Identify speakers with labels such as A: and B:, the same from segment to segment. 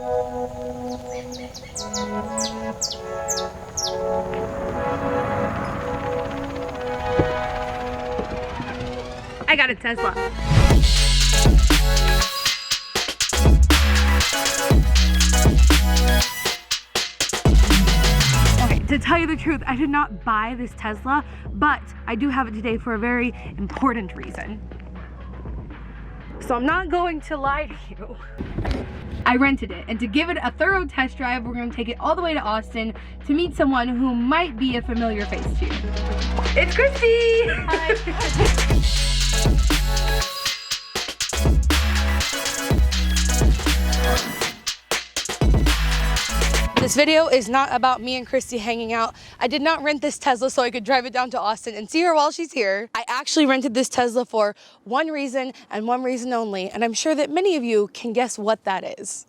A: I got a Tesla. Okay, to tell you the truth, I did not buy this Tesla, but I do have it today for a very important reason. So I'm not going to lie to you. I rented it, and to give it a thorough test drive, we're going to take it all the way to Austin to meet someone who might be a familiar face to you. It's Christy! Hi. This video is not about me and Christy hanging out. I did not rent this Tesla so I could drive it down to Austin and see her while she's here. I actually rented this Tesla for one reason and one reason only, and I'm sure that many of you can guess what that is.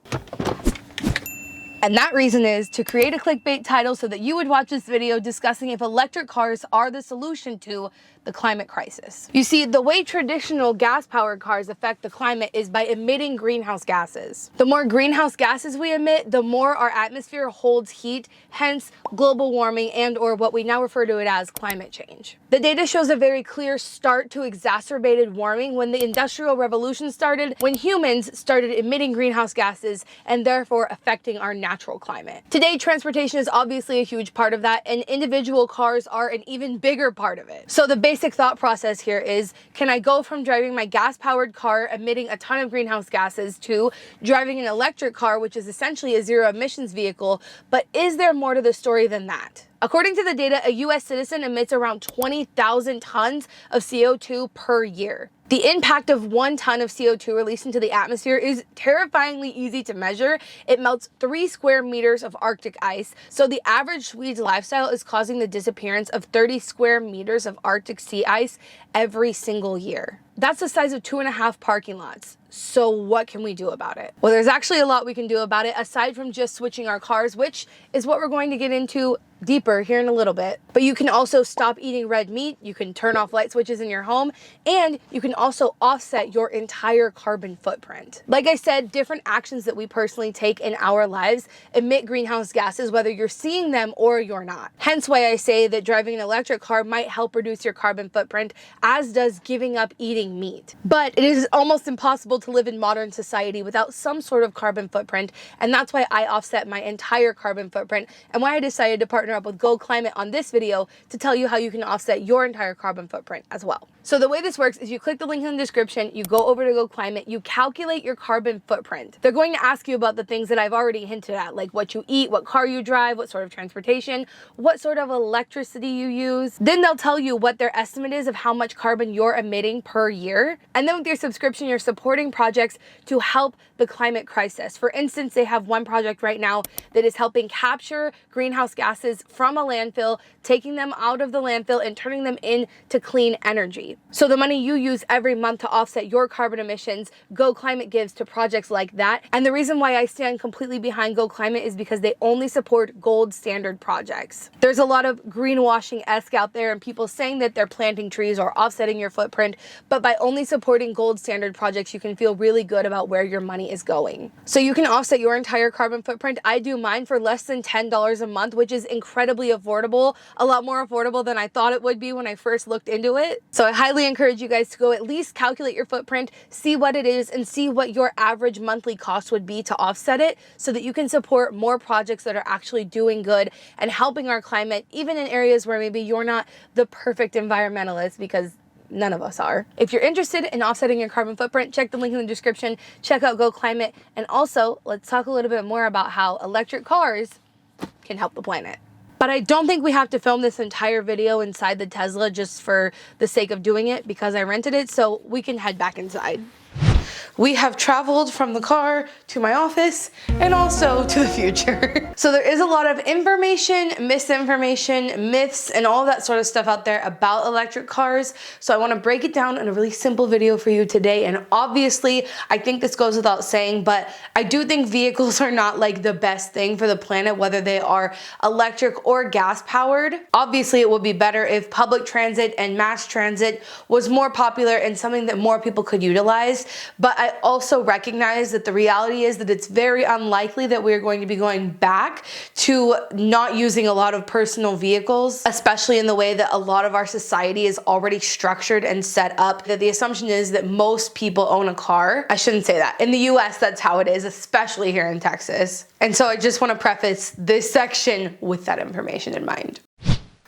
A: And that reason is to create a clickbait title so that you would watch this video discussing if electric cars are the solution to the climate crisis. You see, the way traditional gas-powered cars affect the climate is by emitting greenhouse gases. The more greenhouse gases we emit, the more our atmosphere holds heat, hence global warming and or what we now refer to it as climate change. The data shows a very clear start to exacerbated warming when the Industrial Revolution started, when humans started emitting greenhouse gases and therefore affecting our natural climate. Today, transportation is obviously a huge part of that, and individual cars are an even bigger part of it. So the basic thought process here is, can I go from driving my gas-powered car emitting a ton of greenhouse gases to driving an electric car, which is essentially a zero emissions vehicle, but is there more to the story than that? According to the data, a US citizen emits around 20,000 tons of CO2 per year. The impact of 1 ton of CO2 released into the atmosphere is terrifyingly easy to measure. It melts 3 square meters of Arctic ice. So the average Swede's lifestyle is causing the disappearance of 30 square meters of Arctic sea ice every single year. That's the size of 2.5 parking lots. So what can we do about it? Well, there's actually a lot we can do about it aside from just switching our cars, which is what we're going to get into deeper here in a little bit. But you can also stop eating red meat, you can turn off light switches in your home, and you can also offset your entire carbon footprint. Like I said, different actions that we personally take in our lives emit greenhouse gases, whether you're seeing them or you're not. Hence why I say that driving an electric car might help reduce your carbon footprint, as does giving up eating meat. But it is almost impossible to live in modern society without some sort of carbon footprint, and that's why I offset my entire carbon footprint and why I decided to partner up with Go Climate on this video to tell you how you can offset your entire carbon footprint as well. So the way this works is you click the link in the description, you go over to Go Climate, you calculate your carbon footprint. They're going to ask you about the things that I've already hinted at, like what you eat, what car you drive, what sort of transportation, what sort of electricity you use. Then they'll tell you what their estimate is of how much carbon you're emitting per year. And then with your subscription, you're supporting projects to help the climate crisis. For instance, they have one project right now that is helping capture greenhouse gases from a landfill, taking them out of the landfill and turning them into clean energy. So the money you use every month to offset your carbon emissions, Go Climate gives to projects like that. And the reason why I stand completely behind Go Climate is because they only support gold standard projects. There's a lot of greenwashing-esque out there and people saying that they're planting trees or offsetting your footprint, but by only supporting gold standard projects, you can feel really good about where your money is going. So you can offset your entire carbon footprint. I do mine for less than $10 a month, which is incredibly affordable, a lot more affordable than I thought it would be when I first looked into it. So I highly encourage you guys to go at least calculate your footprint, see what it is, and see what your average monthly cost would be to offset it so that you can support more projects that are actually doing good and helping our climate, even in areas where maybe you're not the perfect environmentalist, because none of us are. If you're interested in offsetting your carbon footprint, check the link in the description, check out Go Climate, and also let's talk a little bit more about how electric cars can help the planet. But I don't think we have to film this entire video inside the Tesla just for the sake of doing it because I rented it, so we can head back inside. We have traveled from the car to my office and also to the future. So there is a lot of information, misinformation, myths, and all that sort of stuff out there about electric cars. So I want to break it down in a really simple video for you today. And obviously, I think this goes without saying, but I do think vehicles are not like the best thing for the planet, whether they are electric or gas powered. Obviously, it would be better if public transit and mass transit was more popular and something that more people could utilize. But but I also recognize that the reality is that it's very unlikely that we're going to be going back to not using a lot of personal vehicles, especially in the way that a lot of our society is already structured and set up. That the assumption is that most people own a car. I shouldn't say that. In the US, that's how it is, especially here in Texas. And so I just want to preface this section with that information in mind.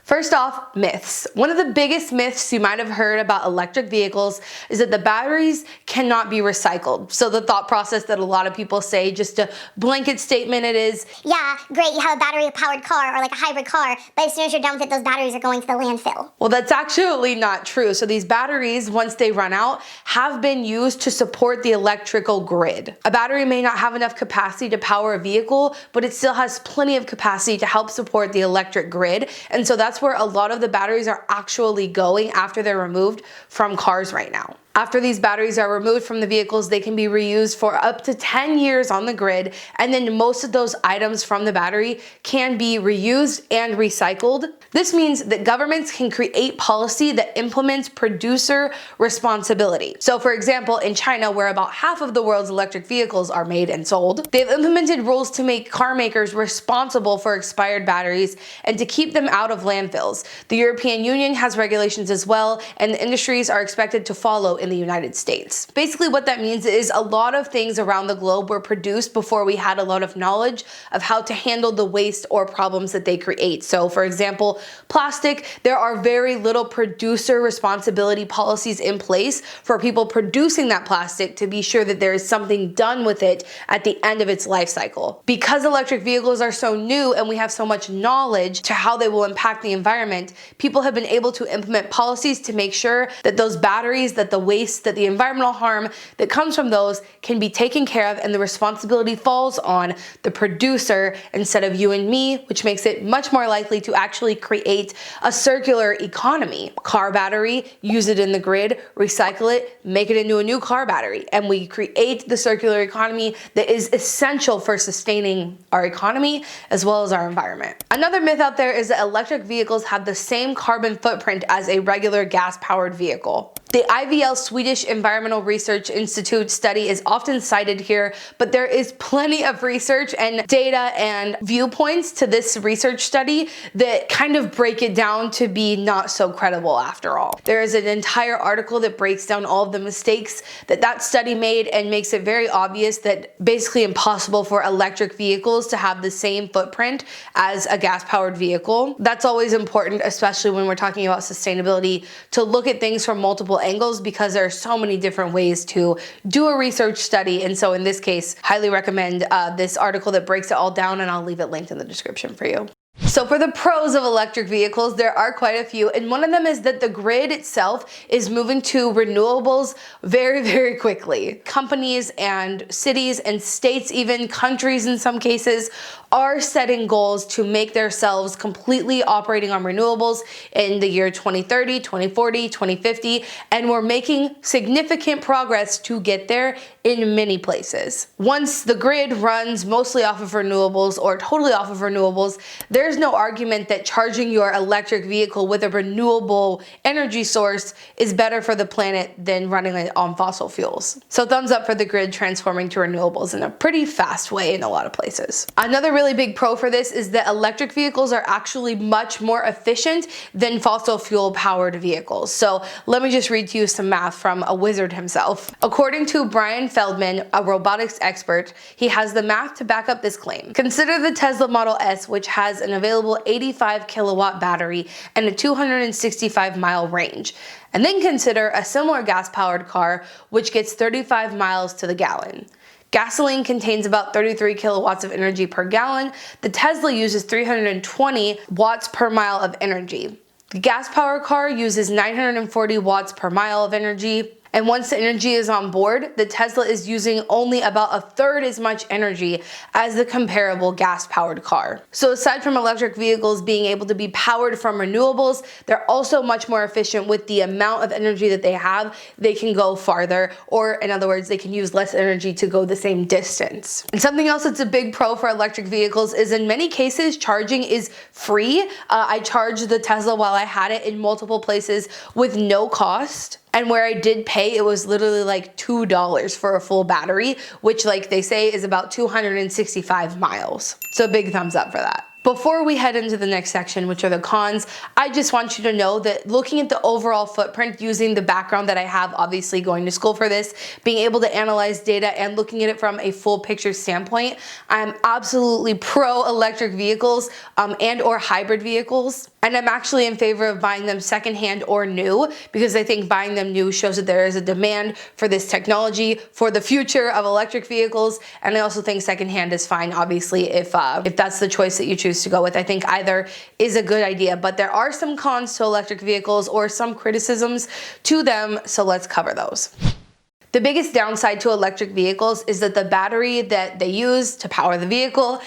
A: First off, myths. One of the biggest myths you might have heard about electric vehicles is that the batteries cannot be recycled. So the thought process that a lot of people say, just a blanket statement, it is,
B: yeah, great, you have a battery-powered car or like a hybrid car, but as soon as you're done with it, those batteries are going to the landfill.
A: Well, that's actually not true. So these batteries, once they run out, have been used to support the electrical grid. A battery may not have enough capacity to power a vehicle, but it still has plenty of capacity to help support the electric grid. And so that's where a lot of the batteries are actually going after they're removed from cars right now. After these batteries are removed from the vehicles, they can be reused for up to 10 years on the grid, and then most of those items from the battery can be reused and recycled. This means that governments can create policy that implements producer responsibility. So for example, in China, where about half of the world's electric vehicles are made and sold, they've implemented rules to make car makers responsible for expired batteries and to keep them out of landfills. The European Union has regulations as well, and the industries are expected to follow in the United States. Basically what that means is a lot of things around the globe were produced before we had a lot of knowledge of how to handle the waste or problems that they create. So for example, plastic, there are very little producer responsibility policies in place for people producing that plastic to be sure that there is something done with it at the end of its life cycle. Because electric vehicles are so new and we have so much knowledge to how they will impact the environment, people have been able to implement policies to make sure that those batteries, that the waste, that the environmental harm that comes from those can be taken care of, and the responsibility falls on the producer instead of you and me, which makes it much more likely to actually create a circular economy. Car battery, use it in the grid, recycle it, make it into a new car battery, and we create the circular economy that is essential for sustaining our economy as well as our environment. Another myth out there is that electric vehicles have the same carbon footprint as a regular gas-powered vehicle. The IVL Swedish Environmental Research Institute study is often cited here, but there is plenty of research and data and viewpoints to this research study that kind of break it down to be not so credible after all. There is an entire article that breaks down all of the mistakes that that study made and makes it very obvious that basically impossible for electric vehicles to have the same footprint as a gas-powered vehicle. That's always important, especially when we're talking about sustainability, to look at things from multiple angles, because there are so many different ways to do a research study. And so in this case, highly recommend this article that breaks it all down, and I'll leave it linked in the description for you. So for the pros of electric vehicles, there are quite a few, and one of them is that the grid itself is moving to renewables very, very quickly. Companies and cities and states, even countries in some cases, are setting goals to make themselves completely operating on renewables in the year 2030, 2040, 2050, and we're making significant progress to get there in many places. Once the grid runs mostly off of renewables or totally off of renewables, there's no argument that charging your electric vehicle with a renewable energy source is better for the planet than running it on fossil fuels. So thumbs up for the grid transforming to renewables in a pretty fast way in a lot of places. Another really big pro for this is that electric vehicles are actually much more efficient than fossil fuel powered vehicles. So let me just read to you some math from a wizard himself. According to Brian Feldman, a robotics expert, he has the math to back up this claim. Consider the Tesla Model S, which has an available 85 kilowatt battery and a 265 mile range. And then consider a similar gas-powered car, which gets 35 miles to the gallon. Gasoline contains about 33 kilowatts of energy per gallon. The Tesla uses 320 watts per mile of energy. The gas-powered car uses 940 watts per mile of energy. And once the energy is on board, the Tesla is using only about a third as much energy as the comparable gas-powered car. So aside from electric vehicles being able to be powered from renewables, they're also much more efficient with the amount of energy that they have. They can go farther, or in other words, they can use less energy to go the same distance. And something else that's a big pro for electric vehicles is in many cases, charging is free. I charged the Tesla while I had it in multiple places with no cost. And where I did pay, it was literally like $2 for a full battery, which like they say is about 265 miles. So big thumbs up for that. Before we head into the next section, which are the cons, I just want you to know that looking at the overall footprint, using the background that I have, obviously going to school for this, being able to analyze data and looking at it from a full picture standpoint, I'm absolutely pro electric vehicles and or hybrid vehicles. And I'm actually in favor of buying them secondhand or new, because I think buying them new shows that there is a demand for this technology, for the future of electric vehicles. And I also think secondhand is fine, obviously, if that's the choice that you choose to go with. I think either is a good idea, but there are some cons to electric vehicles or some criticisms to them, so let's cover those. The biggest downside to electric vehicles is that the battery that they use to power the vehicle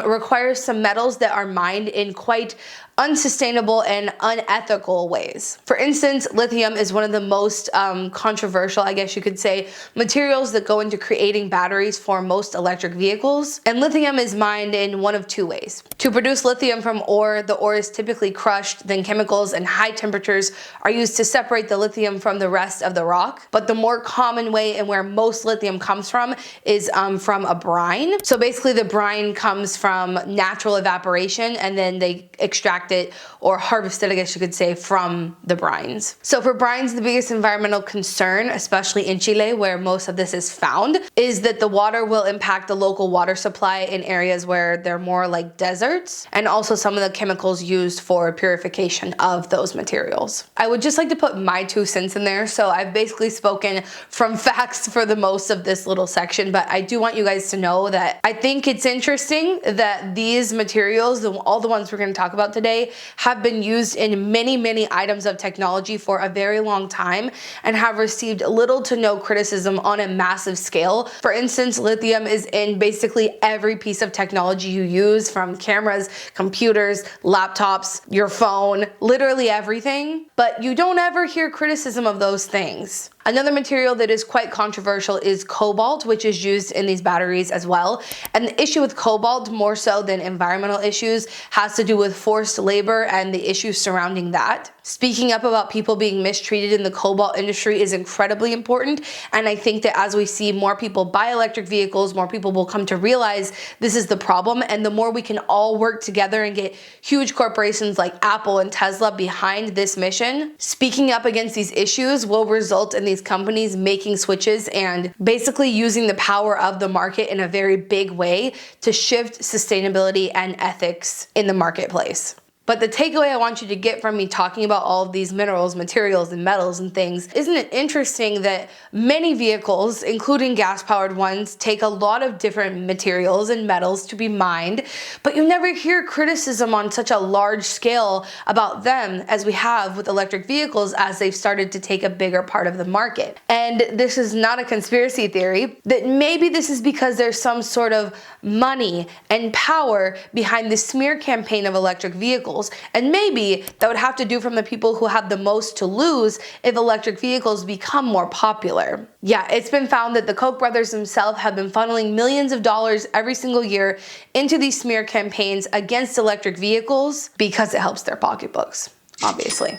A: requires some metals that are mined in quite unsustainable and unethical ways. For instance, lithium is one of the most controversial, I guess you could say, materials that go into creating batteries for most electric vehicles. And lithium is mined in one of two ways. To produce lithium from ore, the ore is typically crushed, then chemicals and high temperatures are used to separate the lithium from the rest of the rock. But the more common way and where most lithium comes from is from a brine. So basically the brine comes from natural evaporation, and then they extract it or harvest it, I guess you could say, from the brines. So for brines, the biggest environmental concern, especially in Chile where most of this is found, is that the water will impact the local water supply in areas where they're more like deserts, and also some of the chemicals used for purification of those materials. I would just like to put my 2 cents in there. So I've basically spoken from facts for the most of this little section, but I do want you guys to know that I think it's interesting that these materials, all the ones we're going to talk about today, have been used in many items of technology for a very long time and have received little to no criticism on a massive scale. For instance, lithium is in basically every piece of technology you use, from cameras, computers, laptops, your phone, literally everything. But you don't ever hear criticism of those things. Another material that is quite controversial is cobalt, which is used in these batteries as well. And the issue with cobalt, more so than environmental issues, has to do with forced labor and the issues surrounding that. Speaking up about people being mistreated in the cobalt industry is incredibly important, and I think that as we see more people buy electric vehicles, more people will come to realize this is the problem, and the more we can all work together and get huge corporations like Apple and Tesla behind this mission, speaking up against these issues will result in these companies making switches and basically using the power of the market in a very big way to shift sustainability and ethics in the marketplace. But the takeaway I want you to get from me talking about all of these minerals, materials, and metals and things, isn't it interesting that many vehicles, including gas-powered ones, take a lot of different materials and metals to be mined, but you never hear criticism on such a large scale about them as we have with electric vehicles as they've started to take a bigger part of the market. And this is not a conspiracy theory, that maybe this is because there's some sort of money and power behind the smear campaign of electric vehicles. And maybe that would have to do from the people who have the most to lose if electric vehicles become more popular. Yeah, it's been found that the Koch brothers themselves have been funneling millions of dollars every single year into these smear campaigns against electric vehicles because it helps their pocketbooks, obviously.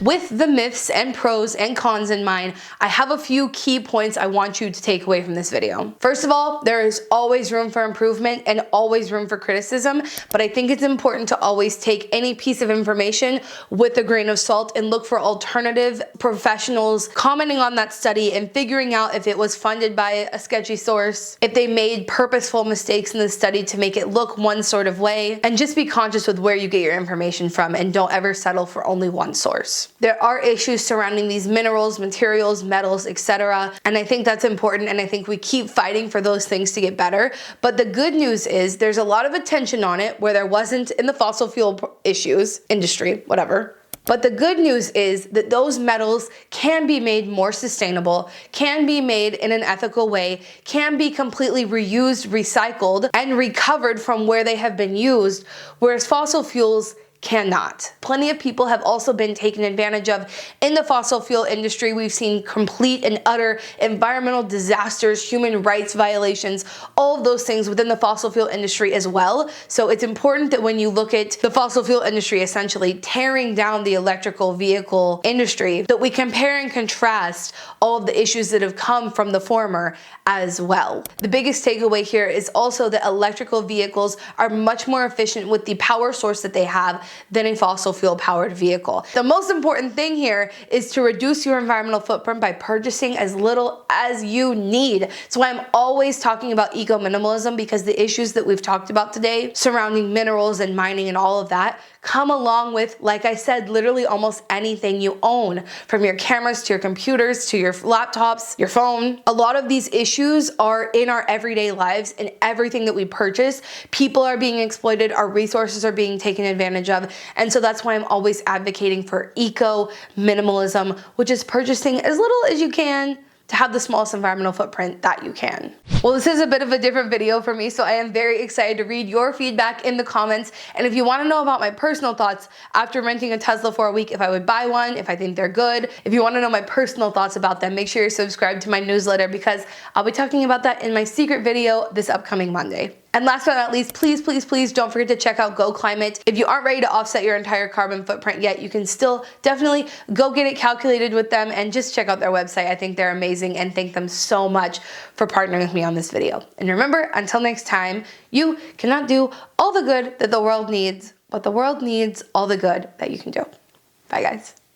A: With the myths and pros and cons in mind, I have a few key points I want you to take away from this video. First of all, there is always room for improvement and always room for criticism, but I think it's important to always take any piece of information with a grain of salt and look for alternative professionals commenting on that study and figuring out if it was funded by a sketchy source, if they made purposeful mistakes in the study to make it look one sort of way, and just be conscious with where you get your information from and don't ever settle for only one source. There are issues surrounding these minerals, materials, metals, etc. And I think that's important, and I think we keep fighting for those things to get better. But the good news is there's a lot of attention on it where there wasn't in the fossil fuel industry, whatever. But the good news is that those metals can be made more sustainable, can be made in an ethical way, can be completely reused, recycled, and recovered from where they have been used, whereas fossil fuels cannot. Plenty of people have also been taken advantage of in the fossil fuel industry. We've seen complete and utter environmental disasters, human rights violations, all of those things within the fossil fuel industry as well. So it's important that when you look at the fossil fuel industry essentially tearing down the electrical vehicle industry, that we compare and contrast all of the issues that have come from the former as well. The biggest takeaway here is also that electrical vehicles are much more efficient with the power source that they have than a fossil fuel powered vehicle. The most important thing here is to reduce your environmental footprint by purchasing as little as you need. That's why I'm always talking about eco-minimalism, because the issues that we've talked about today surrounding minerals and mining and all of that come along with, like I said, literally almost anything you own, from your cameras to your computers to your laptops, your phone. A lot of these issues are in our everyday lives, and everything that we purchase, people are being exploited, our resources are being taken advantage of, and so that's why I'm always advocating for eco-minimalism, which is purchasing as little as you can to have the smallest environmental footprint that you can. Well, this is a bit of a different video for me, so I am very excited to read your feedback in the comments. And if you want to know about my personal thoughts after renting a Tesla for a week, if I would buy one, if I think they're good, if you want to know my personal thoughts about them, make sure you're subscribed to my newsletter, because I'll be talking about that in my secret video this upcoming Monday. And last but not least, please, please, please don't forget to check out Go Climate. If you aren't ready to offset your entire carbon footprint yet, you can still definitely go get it calculated with them and just check out their website. I think they're amazing, and thank them so much for partnering with me on this video. And remember, until next time, you cannot do all the good that the world needs, but the world needs all the good that you can do. Bye, guys.